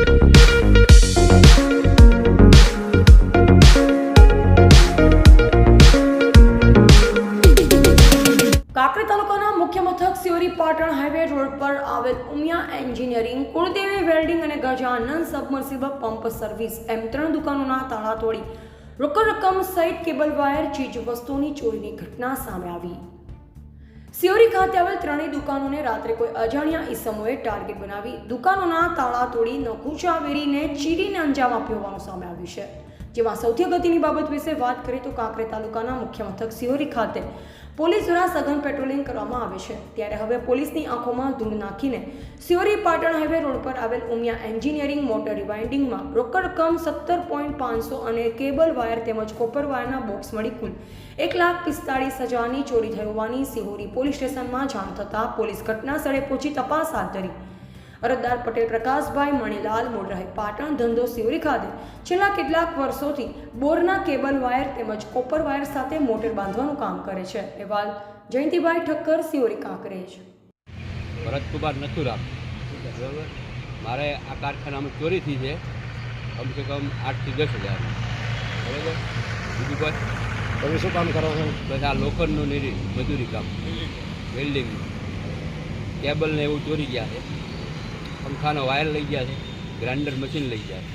કાંકરેજ તાલુકાના મુખ્ય મથક સિયોરી પાટણ હાઈવે રોડ પર આવેલ ઉમિયા એન્જિનિયરિંગ, કુળદેવી વેલ્ડિંગ અને ગજાનન સબમર્સિબલ પંપ સર્વિસ એમ 3 દુકાનોના તાળા તોડી રોકડ રકમ સહિત કેબલ વાયર ચીજ વસ્તુઓની ચોરીની ઘટના સામે આવી। સિયોરી ખાતે આવેલ 3 દુકાનોને રાત્રે કોઈ અજાણ્યા ઈસમોએ ટાર્ગેટ બનાવી દુકાનોના તાળા તોડી નકુચાવેરીને ચીરીને અંજામ આપ્યો હોવાનું સામે આવ્યું છે। જેમાં સૌથી અગત્યની બાબત વિશે વાત કરીએ તો કાંકરેજ તાલુકાના મુખ્ય મથક સિયોરી ખાતે પોલીસ દ્વારા સઘન પેટ્રોલિંગ કરવામાં આવે છે। ત્યારે હવે પોલીસની આંખોમાં ધૂળ નાખીને સિયોરી પાટણ હાઈવે રોડ પર આવેલ ઉમિયા એન્જિનિયરિંગ મોટર રિવાઇન્ડિંગમાં રોકડ રકમ 17.500 અને કેબલ વાયર તેમજ કોપર વાયરના બોક્સ મળી કુલ 1,45,000ની ચોરી થઈ હોવાની સિહોરી પોલીસ સ્ટેશનમાં જાણ થતાં પોલીસ ઘટના સ્થળે પહોંચી તપાસ હાથ ધરી। અરજદાર પટેલ પ્રકાશભાઈ મણીલાલ મૂળ રહે પાટણ, ધંધો સિયોરી ખાતે છેલ્લા કેટલાક વર્ષોથી બોરના કેબલ વાયર તેમજ કોપર વાયર સાથે મોટર બાંધવાનું કામ કરે છે। અહેવાલ જયંતિભાઈ ઠક્કર, સિયોરી કાંકરેજ। ભરતકુમાર નથુરામ, બરાબર। મારે આ કારખાનામાં ચોરી થઈ છે કમસે કમ 8 થી 10 હજાર, બરાબર। બીજું કોઈ તમે શું કામ કરો છો? બસ આ લોખંડનું મજૂરી કામ, વેલ્ડિંગ, કેબલ ને એવું ચોરી ગયા છે। પંખાનો વાયર લઈ ગયા છે, ગ્રાઇન્ડર મશીન લઈ ગયા છે।